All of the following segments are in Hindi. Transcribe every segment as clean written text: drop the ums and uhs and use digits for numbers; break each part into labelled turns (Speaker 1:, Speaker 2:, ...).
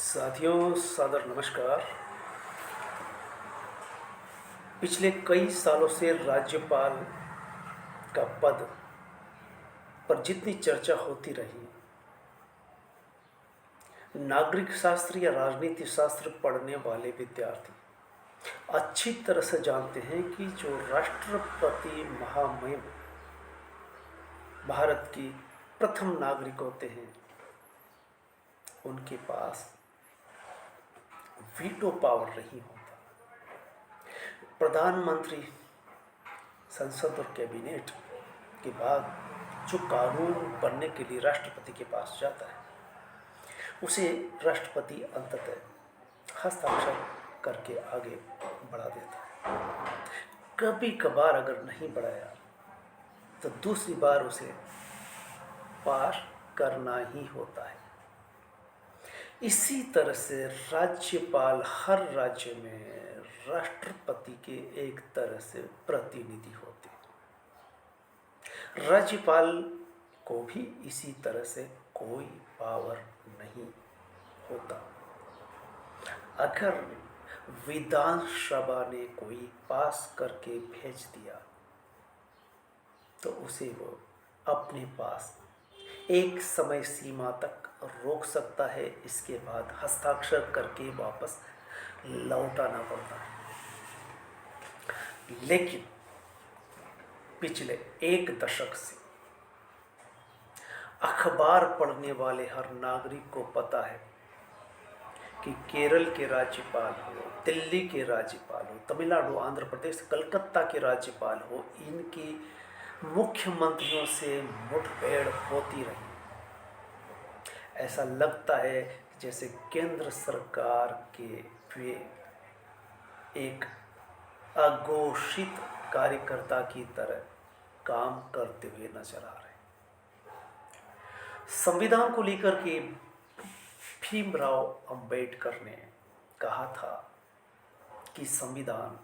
Speaker 1: साथियों सादर नमस्कार। पिछले कई सालों से राज्यपाल का पद पर जितनी चर्चा होती रही, नागरिक शास्त्र या राजनीति शास्त्र पढ़ने वाले विद्यार्थी अच्छी तरह से जानते हैं कि जो राष्ट्रपति महामहिम भारत की प्रथम नागरिक होते हैं, उनके पास वीटो पावर नहीं होता। प्रधानमंत्री, संसद और कैबिनेट के बाद जो कानून बनने के लिए राष्ट्रपति के पास जाता है, उसे राष्ट्रपति अंततः हस्ताक्षर करके आगे बढ़ा देता है। कभी कभार अगर नहीं बढ़ाया तो दूसरी बार उसे पास करना ही होता है। इसी तरह से राज्यपाल हर राज्य में राष्ट्रपति के एक तरह से प्रतिनिधि होते हैं। राज्यपाल को भी इसी तरह से कोई पावर नहीं होता। अगर विधानसभा ने कोई पास करके भेज दिया तो उसे वो अपने पास एक समय सीमा तक रोक सकता है। इसके बाद हस्ताक्षर करके वापस लौटाना पड़ता है। लेकिन पिछले एक दशक से अखबार पढ़ने वाले हर नागरिक को पता है कि केरल के राज्यपाल हो, दिल्ली के राज्यपाल हो, तमिलनाडु, आंध्र प्रदेश, कलकत्ता के राज्यपाल हो, इनकी मुख्यमंत्रियों से मुठभेड़ होती रही। ऐसा लगता है जैसे केंद्र सरकार के वे एक अघोषित कार्यकर्ता की तरह काम करते हुए नजर आ रहे हैं। संविधान को लेकर के भीमराव अंबेडकर ने कहा था कि संविधान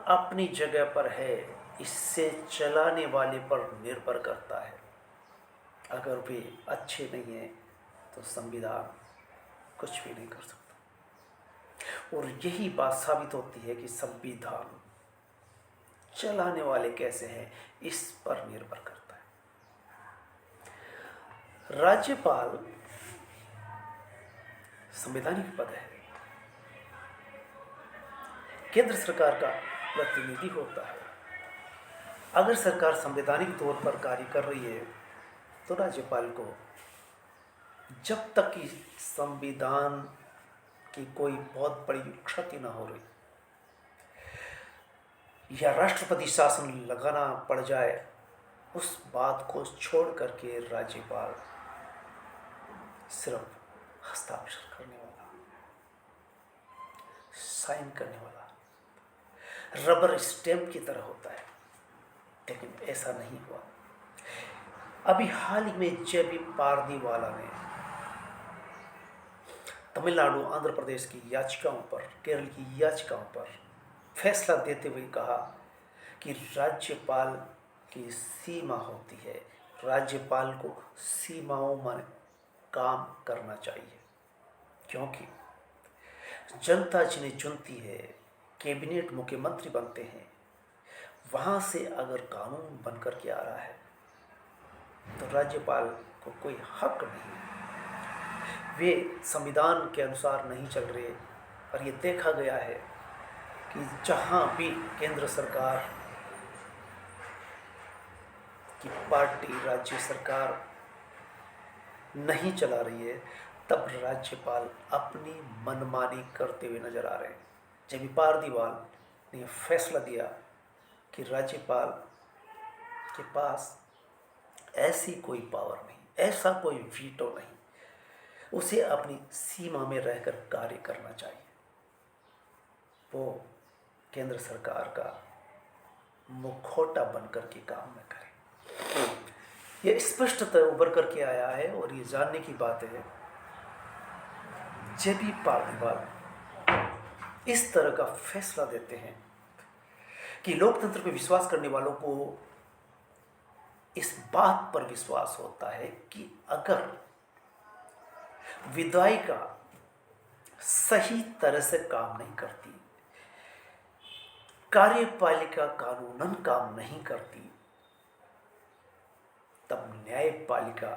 Speaker 1: अपनी जगह पर है, इससे चलाने वाले पर निर्भर करता है। अगर वे अच्छे नहीं हैं तो संविधान कुछ भी नहीं कर सकता। और यही बात साबित होती है कि संविधान चलाने वाले कैसे हैं, इस पर निर्भर करता है। राज्यपाल संवैधानिक पद है, केंद्र सरकार का प्रतिनिधि होता है। अगर सरकार संवैधानिक तौर पर कार्य कर रही है तो राज्यपाल को जब तक कि संविधान की कोई बहुत बड़ी क्षति न हो रही या राष्ट्रपति शासन लगाना पड़ जाए, उस बात को छोड़ करके राज्यपाल सिर्फ हस्ताक्षर करने वाला, साइन करने वाला, रबर स्टैंप की तरह होता है। लेकिन ऐसा नहीं हुआ। अभी हाल ही में जेबी पारदीवाला ने तमिलनाडु, आंध्र प्रदेश की याचिकाओं पर, केरल की याचिकाओं पर फैसला देते हुए कहा कि राज्यपाल की सीमा होती है, राज्यपाल को सीमाओं में काम करना चाहिए। क्योंकि जनता जिन्हें चुनती है, कैबिनेट मुख्यमंत्री बनते हैं, वहाँ से अगर कानून बनकर के आ रहा है तो राज्यपाल को कोई हक नहीं है। वे संविधान के अनुसार नहीं चल रहे। और ये देखा गया है कि जहाँ भी केंद्र सरकार की पार्टी राज्य सरकार नहीं चला रही है, तब राज्यपाल अपनी मनमानी करते हुए नजर आ रहे हैं। जब पारदीवाल ने फैसला दिया कि राज्यपाल के पास ऐसी कोई पावर नहीं, ऐसा कोई वीटो नहीं, उसे अपनी सीमा में रहकर कार्य करना चाहिए, वो केंद्र सरकार का मुखौटा बनकर के काम न करे। यह स्पष्टतः उभर करके आया है। और ये जानने की बात है, जब भी पारदीवाल इस तरह का फैसला देते हैं कि लोकतंत्र पर विश्वास करने वालों को इस बात पर विश्वास होता है कि अगर विधायिका सही तरह से काम नहीं करती, कार्यपालिका कानूनन काम नहीं करती, तब न्यायपालिका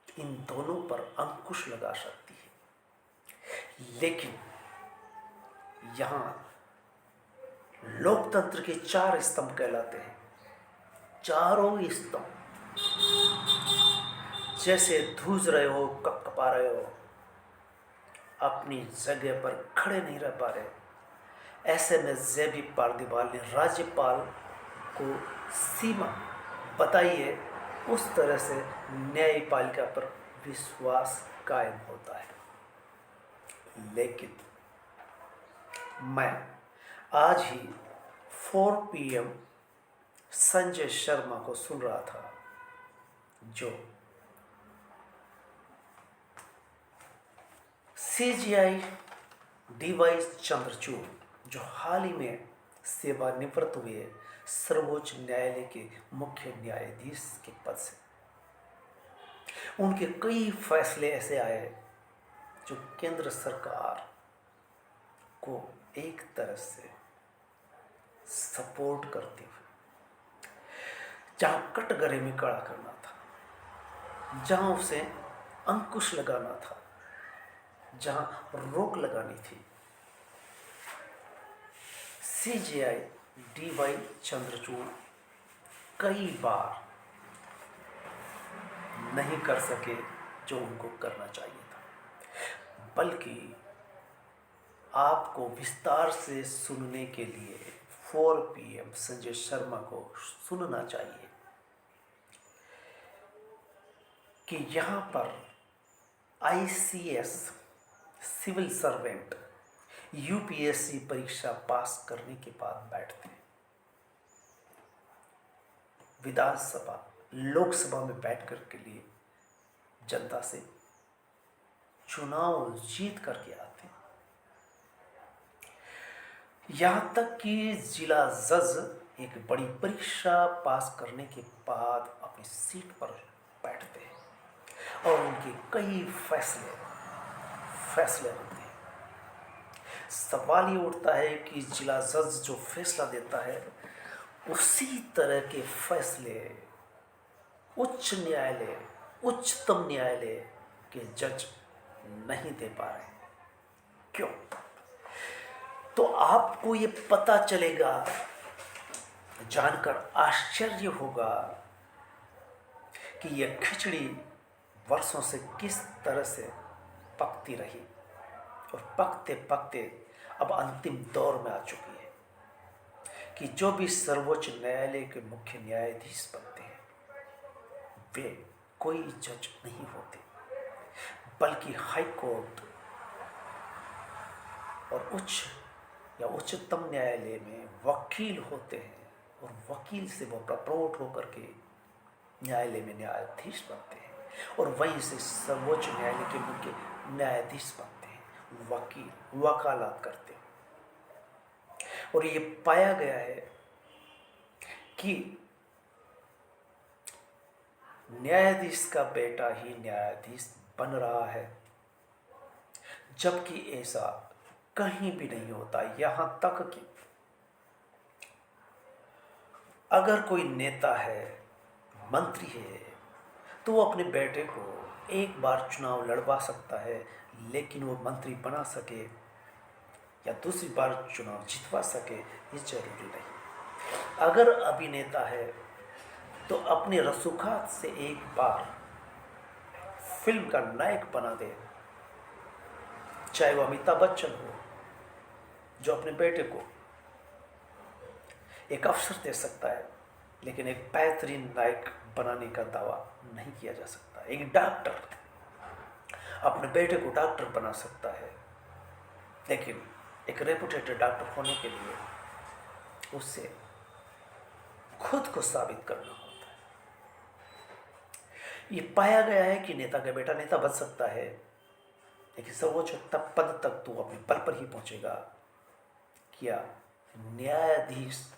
Speaker 1: इन दोनों पर अंकुश लगा सकती है। लेकिन यहां लोकतंत्र के 4 स्तंभ कहलाते हैं। चारों स्तंभ जैसे धूज रहे हो, कपकपा रहे हो, अपनी जगह पर खड़े नहीं रह पा रहे। ऐसे में ज़ेबी पारदीवाल ने राज्यपाल को सीमा बताई है, उस तरह से न्यायपालिका पर विश्वास कायम होता है। लेकिन मैं आज ही 4 PM संजय शर्मा को सुन रहा था, जो CJI DY चंद्रचूड़, जो हाल ही में सेवानिवृत्त हुए सर्वोच्च न्यायालय के मुख्य न्यायाधीश के पद से, उनके कई फैसले ऐसे आए जो केंद्र सरकार को एक तरह से सपोर्ट करते हुए, जहां कटघरे में खड़ा करना था, जहां उसे अंकुश लगाना था, जहां रोक लगानी थी, CJI DY चंद्रचूड़ कई बार नहीं कर सके जो उनको करना चाहिए था। बल्कि आपको विस्तार से सुनने के लिए 4 PM संजय शर्मा को सुनना चाहिए कि यहाँ पर ICS सिविल सर्वेंट UPSC परीक्षा पास करने के बाद बैठते हैं, विधानसभा लोकसभा में बैठ कर के लिए जनता से चुनाव जीत करके आते हैं। यहां तक कि जिला जज एक बड़ी परीक्षा पास करने के बाद अपनी सीट पर बैठते हैं और उनके कई फैसले होते हैं। सवाल ये उठता है कि जिला जज जो फैसला देता है, उसी तरह के फैसले उच्च न्यायालय, उच्चतम न्यायालय के जज नहीं दे पा रहे। क्यों? तो आपको ये पता चलेगा, जानकर आश्चर्य होगा कि यह खिचड़ी वर्षों से किस तरह से पकती रही और पकते पकते अब अंतिम दौर में आ चुकी है कि जो भी सर्वोच्च न्यायालय के मुख्य न्यायाधीश बनते हैं, वे कोई जज नहीं होते, बल्कि हाई कोर्ट और उच्च या उच्चतम न्यायालय में वकील होते हैं और वकील से वो प्रमोट होकर के न्यायालय में न्यायाधीश बनते हैं और वहीं से सर्वोच्च न्यायालय के मुख्य न्यायाधीश बनते हैं, वकील वकालत करते हैं। और ये पाया गया है कि न्यायाधीश का बेटा ही न्यायाधीश बन रहा है, जबकि ऐसा कहीं भी नहीं होता। यहां तक कि अगर कोई नेता है, मंत्री है, तो वो अपने बेटे को एक बार चुनाव लड़वा सकता है, लेकिन वो मंत्री बना सके या दूसरी बार चुनाव जितवा सके ये जरूरी नहीं। अगर अभिनेता है तो अपने रसूखात से एक बार फिल्म का नायक बना दे, चाहे वो अमिताभ बच्चन हो, जो अपने बेटे को एक अवसर दे सकता है, लेकिन एक बेहतरीन नायक बनाने का दावा नहीं किया जा सकता। एक डॉक्टर अपने बेटे को डॉक्टर बना सकता है, लेकिन एक रेपुटेड डॉक्टर होने के लिए उससे खुद को साबित करना होता है। ये पाया गया है कि नेता का बेटा नेता बन सकता है, लेकिन सर्वोच्च पद तक तो अपने बल पर ही पहुंचेगा। क्या न्यायाधीश,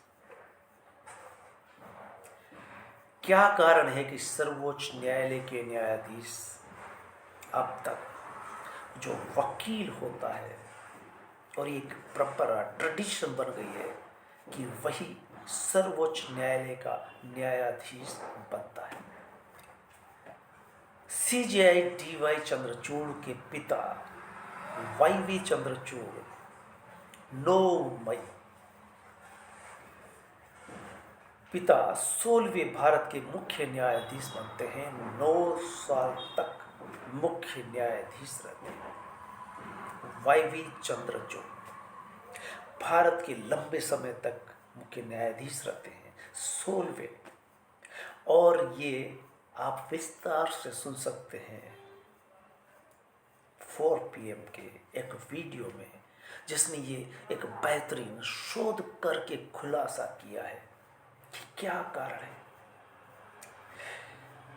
Speaker 1: क्या कारण है कि सर्वोच्च न्यायालय के न्यायाधीश अब तक जो वकील होता है, और एक परंपरा ट्रेडिशन बन गई है कि वही सर्वोच्च न्यायालय का न्यायाधीश बनता है। सीजेआई डीवाई चंद्रचूड़ के पिता वाईवी चंद्रचूड़ 9 मई पिता 16वें भारत के मुख्य न्यायाधीश बनते हैं। 9 साल तक मुख्य न्यायाधीश रहते हैं वाईवी चंद्रचूड़। भारत के लंबे समय तक मुख्य न्यायाधीश रहते हैं 16वें। और ये आप विस्तार से सुन सकते हैं 4 PM के एक वीडियो में, जिसने ये एक बेहतरीन शोध करके खुलासा किया है कि क्या कारण है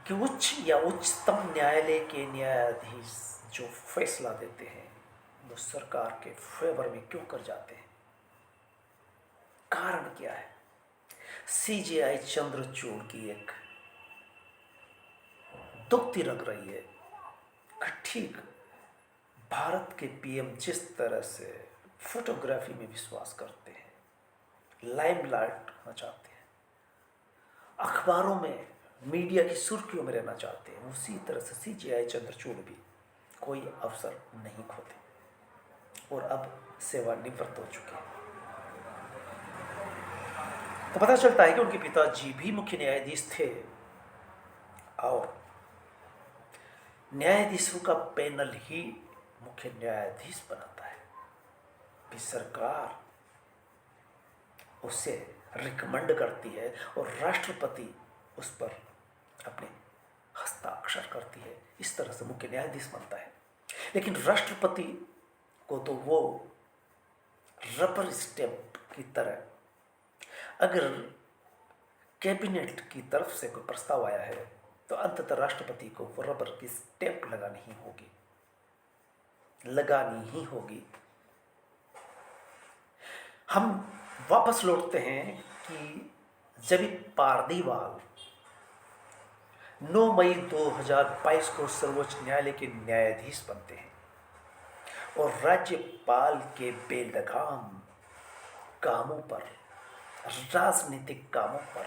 Speaker 1: कि उच्च या उच्चतम न्यायालय के न्यायाधीश जो फैसला देते हैं वो सरकार के फेवर में क्यों कर जाते हैं। कारण क्या है। सीजेआई चंद्रचूड़ की एक दुखती लग रही है कि ठीक भारत के पीएम जिस तरह से फोटोग्राफी में विश्वास करते हैं, लाइमलाइट होना चाहते हैं, अखबारों में मीडिया की सुर्खियों में रहना चाहते हैं, उसी तरह से सीजेआई चंद्रचूड़ भी कोई अवसर नहीं खोते और अब सेवानिवृत्त हो चुके हैं। तो पता चलता है कि उनके पिताजी भी मुख्य न्यायाधीश थे और न्यायाधीशों का पैनल ही मुख्य न्यायाधीश बनाता है। भी सरकार उसे रिकमेंड करती है और राष्ट्रपति उस पर अपने हस्ताक्षर करती है। इस तरह से मुख्य न्यायाधीश बनता है। लेकिन राष्ट्रपति को तो वो रबर स्टैंप की तरह, अगर कैबिनेट की तरफ से कोई प्रस्ताव आया है तो अंततः राष्ट्रपति को वो रबर की स्टैंप लगानी ही होगी। हम वापस लौटते हैं कि जब पारदीवाल 9 मई 2022 को सर्वोच्च न्यायालय के न्यायाधीश बनते हैं और राज्यपाल के बेलगाम कामों पर, राजनीतिक कामों पर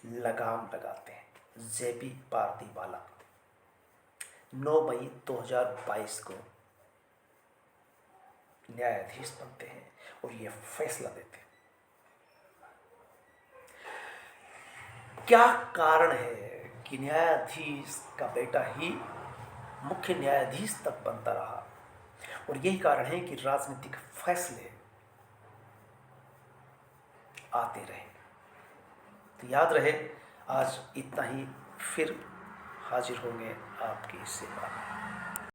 Speaker 1: लगाम लगाते हैं। जेबी पारदीवाला 9 मई 2022 को न्यायाधीश बनते हैं और यह फैसला देते हैं। क्या कारण है कि न्यायाधीश का बेटा ही मुख्य न्यायाधीश तक बनता रहा, और यही कारण है कि राजनीतिक फैसले आते रहे। तो याद रहे, आज इतना ही, फिर हाजिर होंगे आपकी सेवा में।